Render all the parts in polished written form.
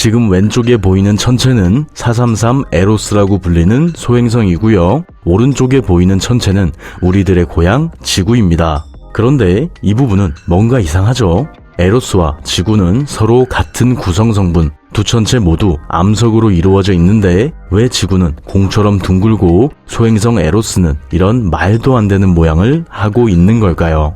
지금 왼쪽에 보이는 천체는 433 에로스라고 불리는 소행성이고요. 오른쪽에 보이는 천체는 우리들의 고향 지구입니다. 그런데 이 부분은 뭔가 이상하죠? 에로스와 지구는 서로 같은 구성 성분, 두 천체 모두 암석으로 이루어져 있는데 왜 지구는 공처럼 둥글고 소행성 에로스는 이런 말도 안 되는 모양을 하고 있는 걸까요?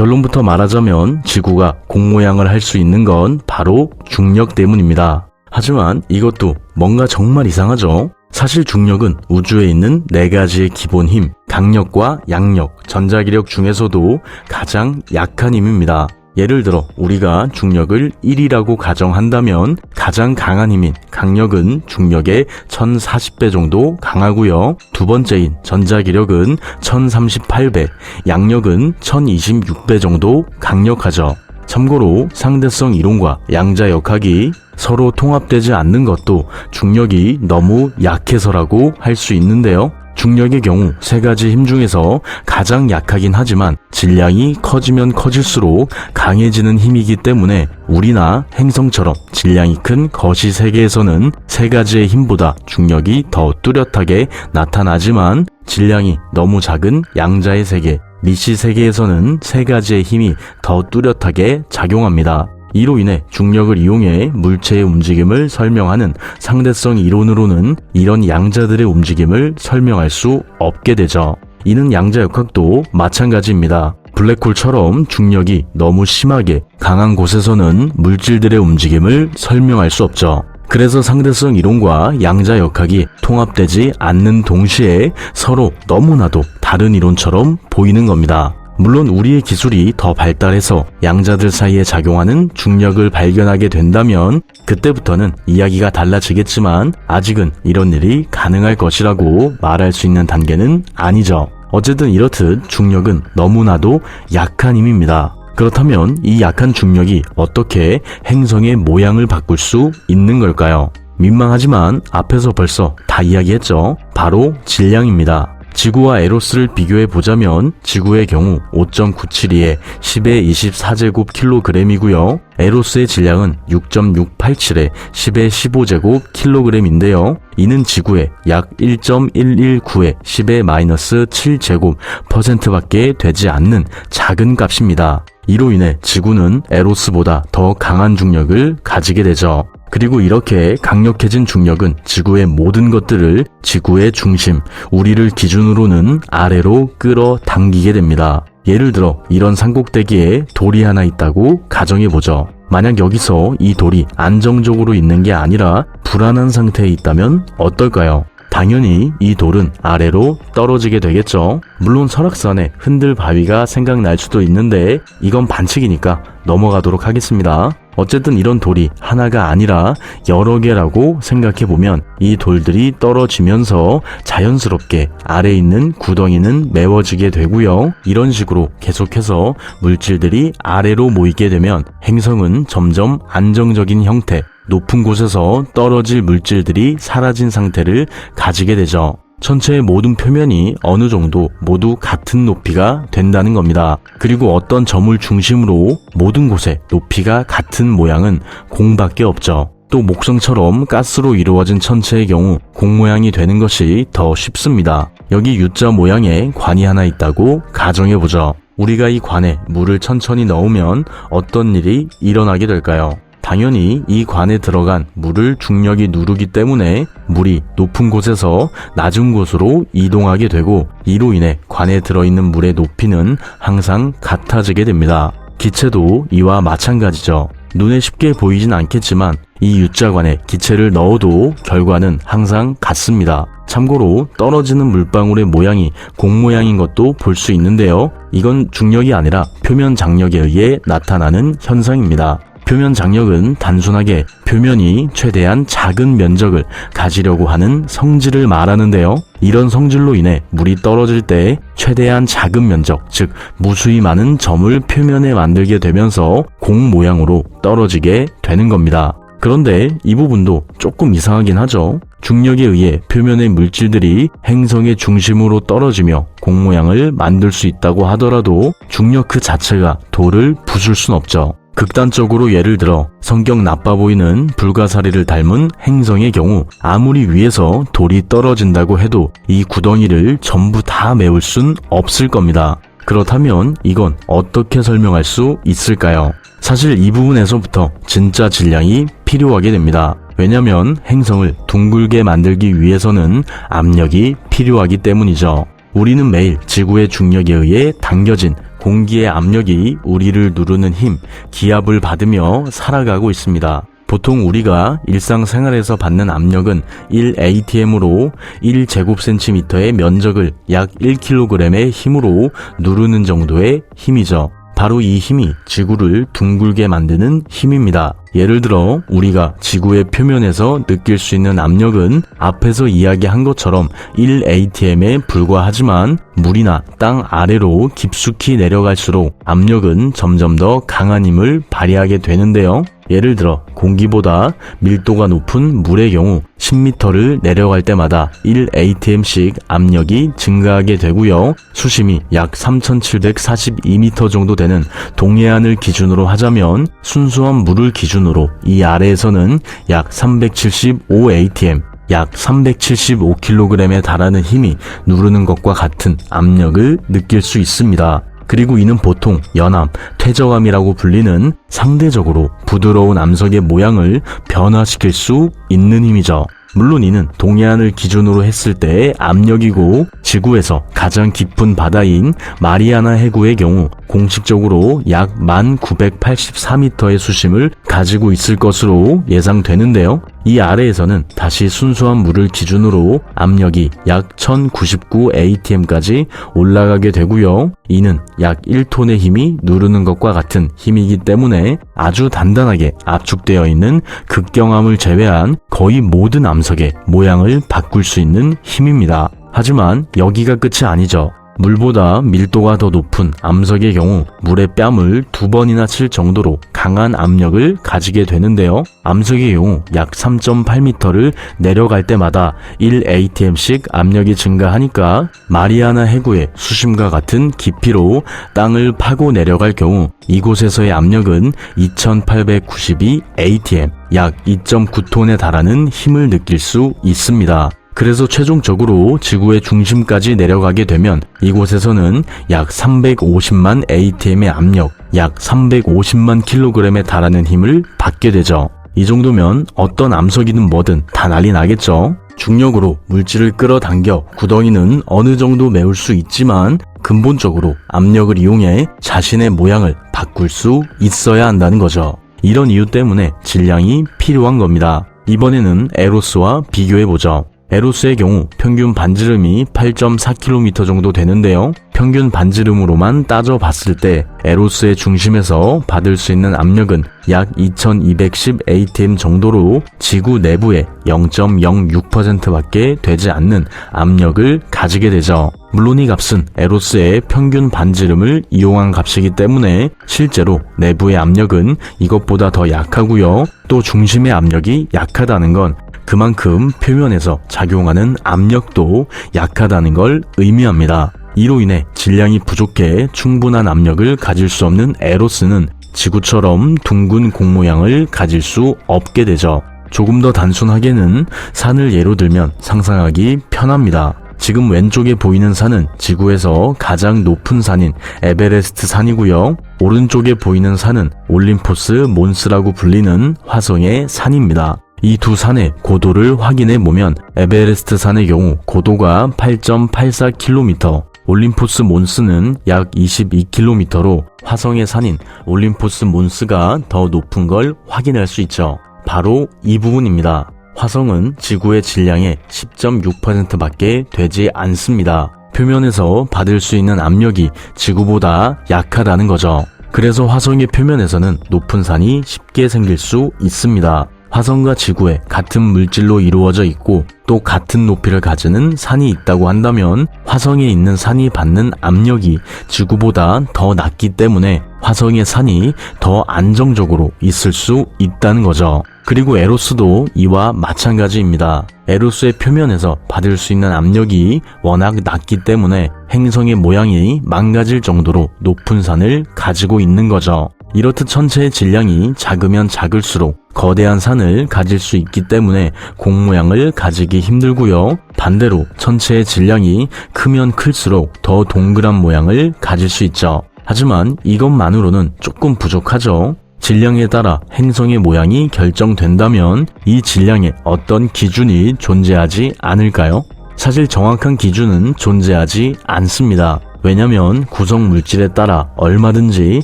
결론부터 말하자면 지구가 공 모양을 할 수 있는 건 바로 중력 때문입니다. 하지만 이것도 뭔가 정말 이상하죠? 사실 중력은 우주에 있는 4가지의 기본 힘, 강력과 양력, 전자기력 중에서도 가장 약한 힘입니다. 예를 들어 우리가 중력을 1이라고 가정한다면 가장 강한 힘인 강력은 중력의 1040배 정도 강하고요. 두 번째인 전자기력은 1038배, 양력은 1026배 정도 강력하죠. 참고로 상대성 이론과 양자역학이 서로 통합되지 않는 것도 중력이 너무 약해서라고 할 수 있는데요. 중력의 경우 3가지 힘 중에서 가장 약하긴 하지만 질량이 커지면 커질수록 강해지는 힘이기 때문에 우리나 행성처럼 질량이 큰 거시 세계에서는 3가지의 힘보다 중력이 더 뚜렷하게 나타나지만 질량이 너무 작은 양자의 세계, 미시 세계에서는 3가지의 힘이 더 뚜렷하게 작용합니다. 이로 인해 중력을 이용해 물체의 움직임을 설명하는 상대성 이론으로는 이런 양자들의 움직임을 설명할 수 없게 되죠. 이는 양자역학도 마찬가지입니다. 블랙홀처럼 중력이 너무 심하게 강한 곳에서는 물질들의 움직임을 설명할 수 없죠. 그래서 상대성 이론과 양자역학이 통합되지 않는 동시에 서로 너무나도 다른 이론처럼 보이는 겁니다. 물론 우리의 기술이 더 발달해서 양자들 사이에 작용하는 중력을 발견하게 된다면 그때부터는 이야기가 달라지겠지만 아직은 이런 일이 가능할 것이라고 말할 수 있는 단계는 아니죠. 어쨌든 이렇듯 중력은 너무나도 약한 힘입니다. 그렇다면 이 약한 중력이 어떻게 행성의 모양을 바꿀 수 있는 걸까요? 민망하지만 앞에서 벌써 다 이야기했죠. 바로 질량입니다. 지구와 에로스를 비교해보자면 지구의 경우 5.972에 10의 24제곱킬로그램이고요. 에로스의 질량은 6.687에 10의 15제곱킬로그램인데요. 이는 지구의 약 1.119에 10의 마이너스 7제곱퍼센트밖에 되지 않는 작은 값입니다. 이로 인해 지구는 에로스보다 더 강한 중력을 가지게 되죠. 그리고 이렇게 강력해진 중력은 지구의 모든 것들을 지구의 중심, 우리를 기준으로는 아래로 끌어당기게 됩니다. 예를 들어 이런 산꼭대기에 돌이 하나 있다고 가정해보죠. 만약 여기서 이 돌이 안정적으로 있는 게 아니라 불안한 상태에 있다면 어떨까요? 당연히 이 돌은 아래로 떨어지게 되겠죠. 물론 설악산에 흔들 바위가 생각날 수도 있는데 이건 반칙이니까 넘어가도록 하겠습니다. 어쨌든 이런 돌이 하나가 아니라 여러 개라고 생각해보면 이 돌들이 떨어지면서 자연스럽게 아래에 있는 구덩이는 메워지게 되고요. 이런 식으로 계속해서 물질들이 아래로 모이게 되면 행성은 점점 안정적인 형태, 높은 곳에서 떨어질 물질들이 사라진 상태를 가지게 되죠. 천체의 모든 표면이 어느 정도 모두 같은 높이가 된다는 겁니다. 그리고 어떤 점을 중심으로 모든 곳의 높이가 같은 모양은 공밖에 없죠. 또 목성처럼 가스로 이루어진 천체의 경우 공 모양이 되는 것이 더 쉽습니다. 여기 U자 모양의 관이 하나 있다고 가정해보죠. 우리가 이 관에 물을 천천히 넣으면 어떤 일이 일어나게 될까요? 당연히 이 관에 들어간 물을 중력이 누르기 때문에 물이 높은 곳에서 낮은 곳으로 이동하게 되고 이로 인해 관에 들어있는 물의 높이는 항상 같아지게 됩니다. 기체도 이와 마찬가지죠. 눈에 쉽게 보이진 않겠지만 이 U자관에 기체를 넣어도 결과는 항상 같습니다. 참고로 떨어지는 물방울의 모양이 공 모양인 것도 볼 수 있는데요. 이건 중력이 아니라 표면 장력에 의해 나타나는 현상입니다. 표면 장력은 단순하게 표면이 최대한 작은 면적을 가지려고 하는 성질을 말하는데요. 이런 성질로 인해 물이 떨어질 때 최대한 작은 면적, 즉 무수히 많은 점을 표면에 만들게 되면서 공 모양으로 떨어지게 되는 겁니다. 그런데 이 부분도 조금 이상하긴 하죠. 중력에 의해 표면의 물질들이 행성의 중심으로 떨어지며 공 모양을 만들 수 있다고 하더라도 중력 그 자체가 돌을 부술 순 없죠. 극단적으로 예를 들어 성격 나빠 보이는 불가사리를 닮은 행성의 경우 아무리 위에서 돌이 떨어진다고 해도 이 구덩이를 전부 다 메울 순 없을 겁니다. 그렇다면 이건 어떻게 설명할 수 있을까요? 사실 이 부분에서부터 진짜 질량이 필요하게 됩니다. 왜냐면 행성을 둥글게 만들기 위해서는 압력이 필요하기 때문이죠. 우리는 매일 지구의 중력에 의해 당겨진 공기의 압력이 우리를 누르는 힘, 기압을 받으며 살아가고 있습니다. 보통 우리가 일상생활에서 받는 압력은 1atm으로 1제곱센티미터의 면적을 약 1kg의 힘으로 누르는 정도의 힘이죠. 바로 이 힘이 지구를 둥글게 만드는 힘입니다. 예를 들어 우리가 지구의 표면에서 느낄 수 있는 압력은 앞에서 이야기한 것처럼 1atm에 불과하지만 물이나 땅 아래로 깊숙이 내려갈수록 압력은 점점 더 강한 힘을 발휘하게 되는데요. 예를 들어 공기보다 밀도가 높은 물의 경우 10m를 내려갈 때마다 1atm씩 압력이 증가하게 되고요. 수심이 약 3742m 정도 되는 동해안을 기준으로 하자면 순수한 물을 기준으로 이 아래에서는 약 375atm, 약 375kg에 달하는 힘이 누르는 것과 같은 압력을 느낄 수 있습니다. 그리고 이는 보통 연암, 퇴적암이라고 불리는 상대적으로 부드러운 암석의 모양을 변화시킬 수 있는 힘이죠. 물론 이는 동해안을 기준으로 했을 때의 압력이고 지구에서 가장 깊은 바다인 마리아나 해구의 경우 공식적으로 약 1984m의 수심을 가지고 있을 것으로 예상되는데요. 이 아래에서는 다시 순수한 물을 기준으로 압력이 약 1099atm까지 올라가게 되고요. 이는 약 1톤의 힘이 누르는 것과 같은 힘이기 때문에 아주 단단하게 압축되어 있는 극경암을 제외한 거의 모든 암석의 모양을 바꿀 수 있는 힘입니다. 하지만 여기가 끝이 아니죠. 물보다 밀도가 더 높은 암석의 경우 물의 뺨을 2번이나 칠 정도로 강한 압력을 가지게 되는데요. 암석의 경우 약 3.8m를 내려갈 때마다 1atm씩 압력이 증가하니까 마리아나 해구의 수심과 같은 깊이로 땅을 파고 내려갈 경우 이곳에서의 압력은 2892atm, 약 2.9톤에 달하는 힘을 느낄 수 있습니다. 그래서 최종적으로 지구의 중심까지 내려가게 되면 이곳에서는 약 350만 atm의 압력, 약 350만 kg에 달하는 힘을 받게 되죠. 이 정도면 어떤 암석이든 뭐든 다 난리 나겠죠. 중력으로 물질을 끌어당겨 구덩이는 어느 정도 메울 수 있지만 근본적으로 압력을 이용해 자신의 모양을 바꿀 수 있어야 한다는 거죠. 이런 이유 때문에 질량이 필요한 겁니다. 이번에는 에로스와 비교해보죠. 에로스의 경우 평균 반지름이 8.4km 정도 되는데요. 평균 반지름으로만 따져봤을 때 에로스의 중심에서 받을 수 있는 압력은 약 2210atm 정도로 지구 내부의 0.06%밖에 되지 않는 압력을 가지게 되죠. 물론 이 값은 에로스의 평균 반지름을 이용한 값이기 때문에 실제로 내부의 압력은 이것보다 더 약하고요. 또 중심의 압력이 약하다는 건 그만큼 표면에서 작용하는 압력도 약하다는 걸 의미합니다. 이로 인해 질량이 부족해 충분한 압력을 가질 수 없는 에로스는 지구처럼 둥근 공 모양을 가질 수 없게 되죠. 조금 더 단순하게는 산을 예로 들면 상상하기 편합니다. 지금 왼쪽에 보이는 산은 지구에서 가장 높은 산인 에베레스트 산이고요. 오른쪽에 보이는 산은 올림포스 몬스라고 불리는 화성의 산입니다. 이 두 산의 고도를 확인해 보면 에베레스트 산의 경우 고도가 8.84km, 올림포스 몬스는 약 22km로 화성의 산인 올림포스 몬스가 더 높은 걸 확인할 수 있죠. 바로 이 부분입니다. 화성은 지구의 질량의 10.6%밖에 되지 않습니다. 표면에서 받을 수 있는 압력이 지구보다 약하다는 거죠. 그래서 화성의 표면에서는 높은 산이 쉽게 생길 수 있습니다. 화성과 지구에 같은 물질로 이루어져 있고 또 같은 높이를 가지는 산이 있다고 한다면 화성에 있는 산이 받는 압력이 지구보다 더 낮기 때문에 화성의 산이 더 안정적으로 있을 수 있다는 거죠. 그리고 에로스도 이와 마찬가지입니다. 에로스의 표면에서 받을 수 있는 압력이 워낙 낮기 때문에 행성의 모양이 망가질 정도로 높은 산을 가지고 있는 거죠. 이렇듯 천체의 질량이 작으면 작을수록 거대한 산을 가질 수 있기 때문에 공 모양을 가지기 힘들고요. 반대로 천체의 질량이 크면 클수록 더 동그란 모양을 가질 수 있죠. 하지만 이것만으로는 조금 부족하죠. 질량에 따라 행성의 모양이 결정된다면 이 질량에 어떤 기준이 존재하지 않을까요? 사실 정확한 기준은 존재하지 않습니다. 왜냐면 구성 물질에 따라 얼마든지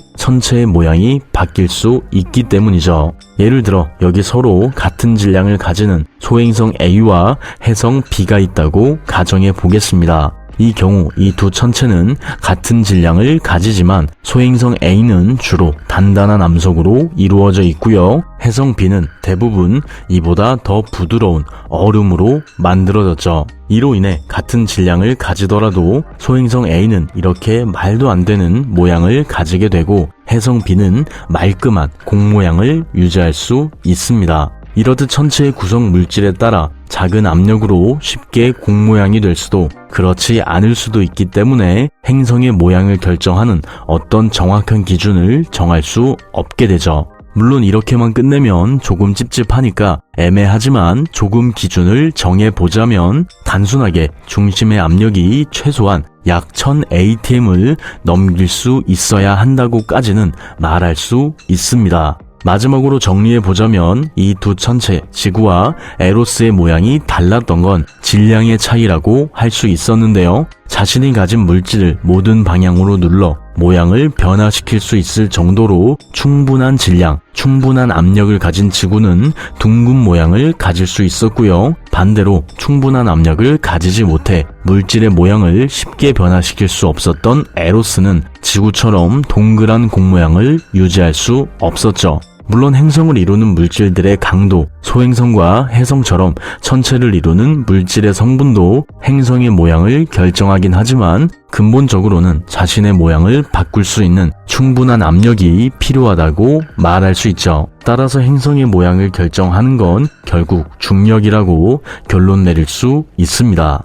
천체의 모양이 바뀔 수 있기 때문이죠. 예를 들어 여기 서로 같은 질량을 가지는 소행성 A와 해성 B가 있다고 가정해 보겠습니다. 이 경우 이 두 천체는 같은 질량을 가지지만 소행성 A는 주로 단단한 암석으로 이루어져 있고요. 해성 B는 대부분 이보다 더 부드러운 얼음으로 만들어졌죠. 이로 인해 같은 질량을 가지더라도 소행성 A는 이렇게 말도 안 되는 모양을 가지게 되고 해성 B는 말끔한 공 모양을 유지할 수 있습니다. 이렇듯 천체의 구성 물질에 따라 작은 압력으로 쉽게 공 모양이 될 수도 그렇지 않을 수도 있기 때문에 행성의 모양을 결정하는 어떤 정확한 기준을 정할 수 없게 되죠. 물론 이렇게만 끝내면 조금 찝찝하니까 애매하지만 조금 기준을 정해보자면 단순하게 중심의 압력이 최소한 약 1000atm을 넘길 수 있어야 한다고까지는 말할 수 있습니다. 마지막으로 정리해보자면 이 두 천체, 지구와 에로스의 모양이 달랐던 건 질량의 차이라고 할 수 있었는데요. 자신이 가진 물질을 모든 방향으로 눌러 모양을 변화시킬 수 있을 정도로 충분한 질량, 충분한 압력을 가진 지구는 둥근 모양을 가질 수 있었고요. 반대로 충분한 압력을 가지지 못해 물질의 모양을 쉽게 변화시킬 수 없었던 에로스는 지구처럼 동그란 공 모양을 유지할 수 없었죠. 물론 행성을 이루는 물질들의 강도, 소행성과 해성처럼 천체를 이루는 물질의 성분도 행성의 모양을 결정하긴 하지만 근본적으로는 자신의 모양을 바꿀 수 있는 충분한 압력이 필요하다고 말할 수 있죠. 따라서 행성의 모양을 결정하는 건 결국 중력이라고 결론 내릴 수 있습니다.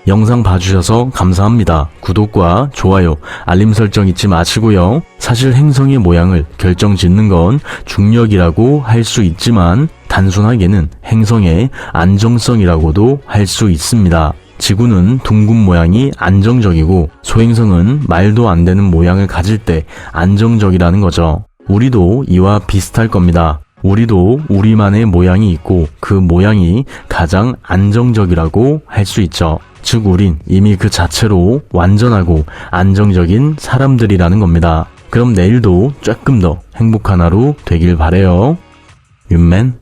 영상 봐주셔서 감사합니다. 구독과 좋아요, 알림 설정 잊지 마시고요. 사실 행성의 모양을 결정짓는 건 중력이라고 할 수 있지만 단순하게는 행성의 안정성이라고도 할 수 있습니다. 지구는 둥근 모양이 안정적이고 소행성은 말도 안 되는 모양을 가질 때 안정적이라는 거죠. 우리도 이와 비슷할 겁니다. 우리도 우리만의 모양이 있고 그 모양이 가장 안정적이라고 할 수 있죠. 즉 우린 이미 그 자체로 완전하고 안정적인 사람들이라는 겁니다. 그럼 내일도 조금 더 행복한 하루 되길 바래요. 윤맨